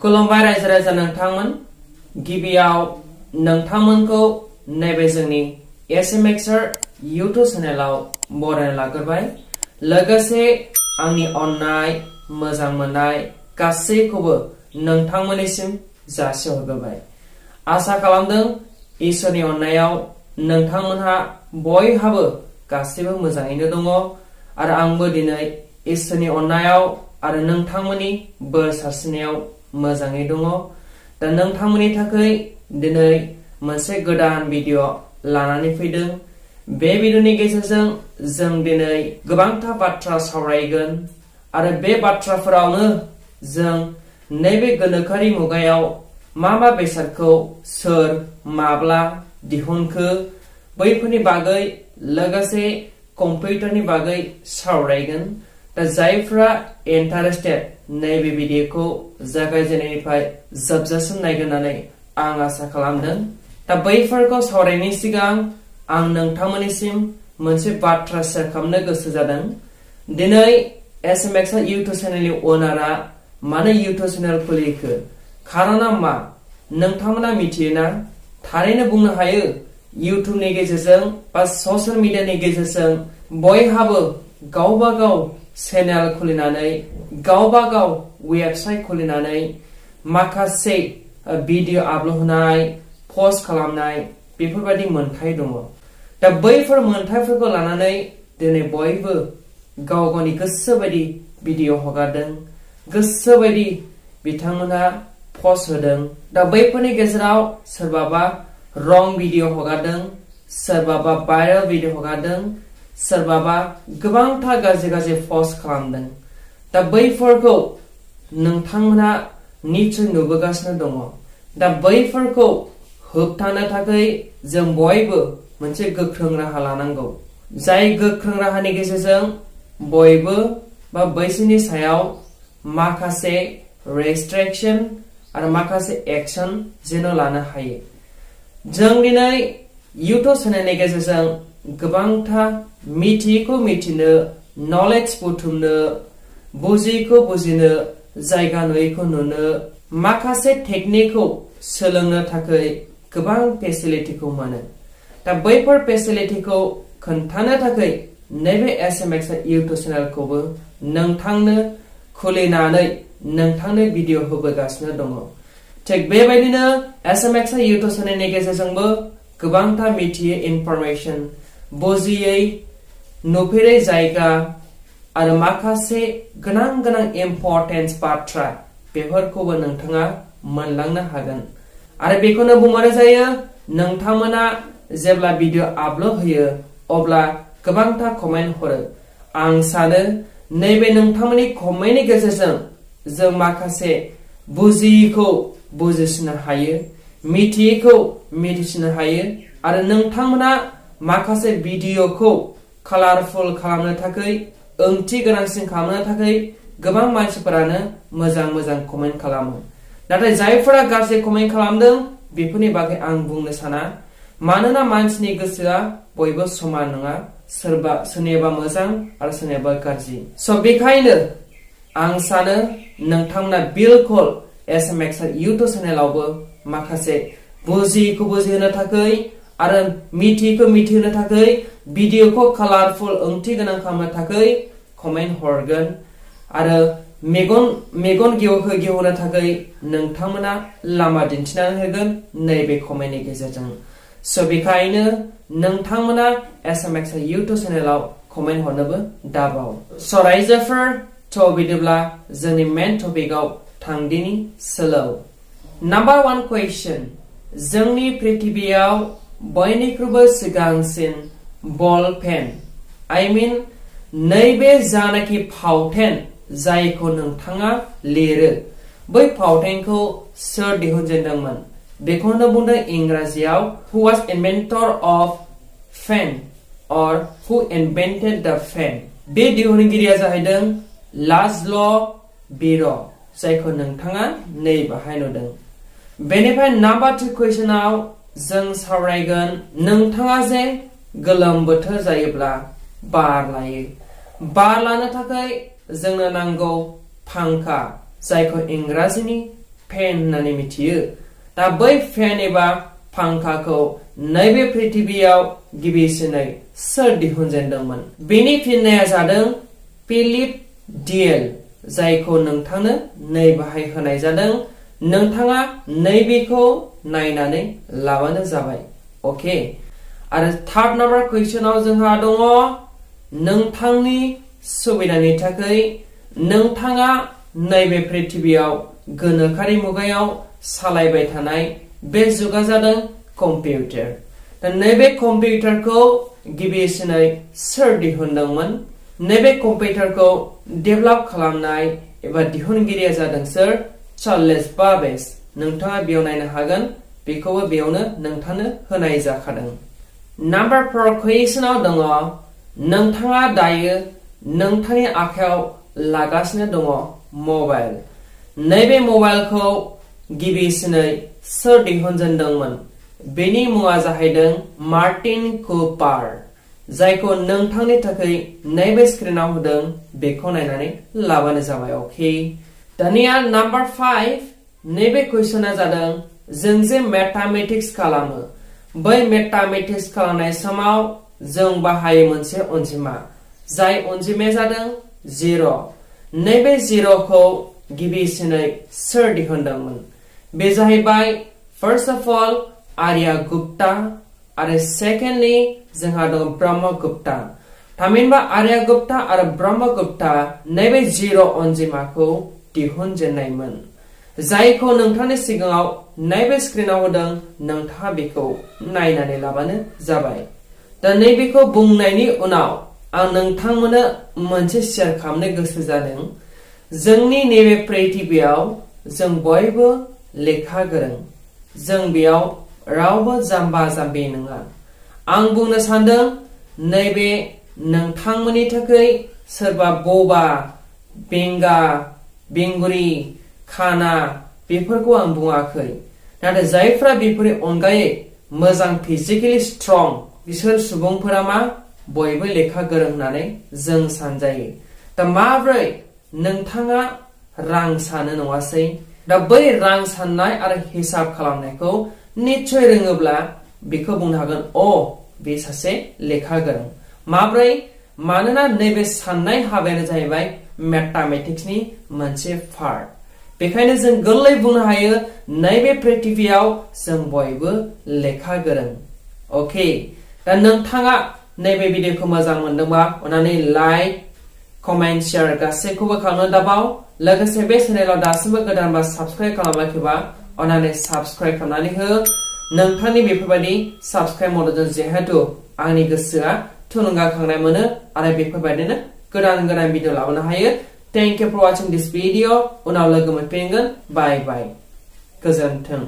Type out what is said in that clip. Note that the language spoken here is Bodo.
खुलुमबाय रायजो राजा नोंथांमोन गिबियाव नोंथांमोनखौ नैबे जोंनि एसएमएक्सआर YouTube चेनेलाव बरायना लाग्रोबाय लोगोसे आंनि अननाय मोजां मोननाय गासैखौबो नोंथांमोननिसिम जासिहरबाय आसा खालामदों इसोरनि अननायाव नोंथांमोनहा बयहाबो गासैबो मोजाङैनो दङ आरो आंबो दिनै इसोरनि अननायाव आरो नोंथांमोननि बोर सारस्रिनायाव मोजाङै दङ दा नोंथांमोननि थाखाय दिनै मोनसे गोदान भिडिअ लानानै फैदों बे भिडिअनि गेजेरजों जों दिनै गोबांथा बाथ्रा सावरायगोन आरो बे बाथ्राफोरावनो जों नैबे गोनोखोआरि मुगायाव मा बेसादखौ सोर माब्ला दिहुनखो बैफोरनि बागै लोगोसे कम्पिउटारनि बागै सावरायगोन दा जायफ्रा इन्टारेस्टेड नैबे भिडिअखौ जागायजेननायनिफ्राय जोबजासिम नायगोन होननानै आं आसा खालामदों दा बैफोरखौ सावरायनायनि सिगां आं नोंथांमोननिसिम मोनसे बाथ्रा शेयार खालामनो गोसो जादों दिनै एसएमएक्सआर YouTube चेनेलनि ओनारआ मानो YouTube चेनेल खुलिखो खारना मा नोंथांमोना मिथियोना थारैनो बुंनो हायो YouTubeनि गेजेरजों बा ससियेल मिडियानि गेजेरजों बयहाबो गावबा गाव चेनेल खुलिनानै गावबा गाव वेबसाइट खुलिनानै माखासे भिडिअ आपल'ड होनाय पस्ट खालामनाय बेफोरबायदि मोनथाय दङ दा बैफोर मोनथायफोरखौ लानानै दिनै बयबो गाव गावनि गोसो बायदि भिडिअ हगारदों गोसो बायदि बिथांमोनहा पस्ट होदों दा बैफोरनि गेजेराव सोरबाबा रं भिडिअ हगारदों सोरबाबा भाइरेल भिडिअ हगारदों सोरबाबा गोबांथा गाज्रि पस्ट खालामदों दा बैफोरखौ नोंथांमोनहा निश्चय नुबोगासिनो दङ दा बैफोरखौ होबथानो थाखाय जों बयबो मोनसे गोख्रों राहा लानांगौ जाय गोख्रों राहानि गेजेरजों बयबो बा बैसोरनि सायाव माखासे रेस्ट्रिक्शन आरो माखासे एक्शन जेन लानो हायो जों दिनै YouTube चेनेलनि गेजेरजों गोबांथा मिथियैखौ मिथिनो नलेज बुथुमनो बुजियैखौ बुजिनो जायगा नुयैखौ नुनो माखासे टेकनिकखौ सोलोंनो थाखाय गोबां फेसिलिटिखौ मोनो दा बैफोर फेसिलिटिखौ खोन्थानो थाखाय नैबे एसएमएक्सआर YouTube चेनेलखौबो नोंथांनो खुलिनानै नोंथांनो भिडिअ होबोगासिनो दङ थिग बेबायदिनो एसएमएक्सआर YouTube चेनेलनि गेजेरजोंबो गोबांथा मिथियै इनफरमेशन बुजियै नुफेरै जायगा आरो माखासे गोनां इम्परटेन्स बाथ्रा बेफोरखौबो नोंथाङा मोनलांनो हागोन आरो बेखौनो बुंनाय जायो नोंथांमोना जेब्ला भिडिअ आपल'ड होयो अब्ला गोबांथा कमेन्ट हरो आं सानो नैबे नोंथांमोननि कमेन्टनि गेजेरजों जों माखासे बुजियैखौ बुजिसिनो हायो मिथियैखौ मिथिसिनो हायो आरो नोंथांमोना माखासे भिडिअखौ कालारफुल खालामनो थाखाय ओंथि गोनांसिन खालामनो थाखाय गोबां मानसिफोरानो मोजां कमेन्ट खालामो नाथाय जायफोरा गाज्रि कमेन्ट खालामदों बेफोरनि बागै आं बुंनो साना मानोना मानसिनि गोसोआ बयबो समान नङा सोरनिबा मोजां आरो सोरनिबा गाज्रि स' बेखायनो आं सानो नोंथांमोना बिलकुल एसएमएक्सआर YouTube चेनेलावबो माखासे बुजियैखौ बुजिहोनो थाखाय आरो मिथियैखौ मिथिहोनो थाखाय भिडिअखौ कालारफुल ओंथि गोनां खालामनो थाखाय कमेन्ट हरगोन आरो मेगन गेवहोनो थाखाय नोंथांमोना लामा दिन्थिनानै होगोन नैबे कमेन्टनि गेजेरजों स' बेखायनो नोंथांमोना एसएमएक्सआर YouTube चेनेलाव कमेन्ट हरनोबो दाबाव स' रायजोफोर थ' बिदिब्ला जोंनि मेन टपिकआव थांदिनि सोलो नाम्बार 1 कुवेश्चन जोंनि पृथिबियाव बयनिख्रुइबो सिगांसिन बल पेन I mean नैबे जानाखि फावथेन जायखौ नोंथाङा लिरो बै फावथेनखौ सोर दिहुनजेनदोंमोन बेखौनो बुंदों इंराजियाव who was inventor of pen or who invented the pen बे दिहुनगिरिया जाहैदों लाज्ल' बिर जायखौ नोंथाङा नै बाहाय नुदों बेनिफ्राय नाम्बार 2 कुवेश्चनाव जों सावरायगोन नोंथाङा जे गोलोम बोथोर जायोब्ला बार लायो बार लानो थाखाय जोंनो नांगौ फांखा जायखौ इंराजिनि फेन होननानै मिथियो दा बै फेन एबा फांखाखौ नैबे पृथिबियाव गिबिसिनै सोर दिहुनजेनदोंमोन बेनि फिननाया जादों फिलिप डिएल जायखौ नोंथांनो नै बाहाय होनाय जादों नोंथाङा नैबेखौ नायनानै लाबानो जाबाय ओके आरो थार्ड नाम्बार क्वेश्चनाव जोंहा दङ नोंथांनि सुबिदानि थाखाय नोंथाङा नैबे पृथिबियाव गोनोखोआरि मुगायाव सालायबाय थानाय बे जुगा जादों कम्पिउटार दा नैबे कम्पिउटारखौ गिबिसिनै सोर दिहुनदोंमोन नैबे कम्पिउटारखौ डेभेलप खालामनाय एबा दिहुनगिरिया जादों सोर चार्ल्स बाबेज नोंथाङा बेयाव नायनो हागोन बेखौबो बेयावनो नोंथांनो होनाय जाखादों नाम्बार 4 क्वेश्चनाव दङ नोंथाङा दायो नोंथांनि आखायाव लागासिनो दङ मबाइल नैबे मबाइलखौ गिबिसिनै सोर दिहुनजेनदोंमोन बेनि मुङा जाहैदों मार्टिन कुपार जायखौ नोंथांनि थाखाय नैबे स्क्रिनाव होदों बेखौ नायनानै लाबानो जाबाय ओके दानिया नाम्बार 5 नैबे क्वेश्चना जादों जों जे मैथमेटिक्स खालामो बै मैथमेटिक्स खालामनाय समाव जों बाहायो मोनसे अनजिमा जाय अनजिमाया जादों 0 नैबे 0 खौ गिबिसिनै सोर दिहुनदोंमोन बे जाहैबाय फर्स्ट अफ ऑल आर्यभट्ट आरो सेकेंडली जोंहा दं ब्रह्मगुप्ता थामहिनबा आर्यभट्ट आरो ब्रह्मगुप्ता नैबे 0 अनजिमाखौ दिहुनजेननायमोन जायखौ नोंथांनि सिगाङाव नैबे स्क्रिनाव होदों नोंथाङा बेखौ नायनानै लाबानो जाबाय दा नैबेखौ बुंनायनि उनाव आं नोंथांमोननो मोनसे शेयार खालामनो गोसो जादों जोंनि नैबे पृथिबियाव जों बयबो लेखा गोरों जों बेयाव रावबो जाम्बा जाम्बि नङा आं बुंनो सानदों नैबे नोंथांमोननि थाखाय सोरबा बबा बेंगा बेंगुरि खाना बेफोरखौ आं बुङाखै नाथाय जायफ्रा बेफोरनि अनगायै मोजां फिजिकेलि स्ट्रं बिसोर सुबुंफोरा मा बयबो लेखा गोरों होननानै जों सानजायो दा माब्रै नोंथाङा रां सानो नङासै दा बै रां साननाय आरो हिसाब खालामनायखौ निश्चय रोङोब्ला बेखौ बुंनो हागोन अ बे सासे लेखा गोरों माब्रै मानोना नैबे साननाय हाबायानो जाहैबाय मैथमेटिक्सनि मोनसे पार्ट बेखायनो जों गोरलै बुंनो हायो नैबे पृथिबियाव जों बयबो लेखा गोरों ओके दा नोंथाङा नैबे भिडिअखौ मोजां मोनदोंबा अन्नानै लाइक कमेन्ट शेयार गासैखौबो खालामनो दाबाव लोगोसे बे चेनेलाव दासिमबो गोदानबा साबस्क्राइब खालामाखैबा अन्नानै साबस्क्राइब खालामनानै हो नोंथांनि बेफोरबायदि साबस्क्राइब मददजों जिहेतु आंनि गोसोआ थुलुंगाखांनाय मोनो आरो बेफोरबायदिनो गोदान गोदान भिडिअ लाबोनो हायो thank you for watching this video उनाव लोगो मोनफिनगोन बाय बाय गोजोन्थों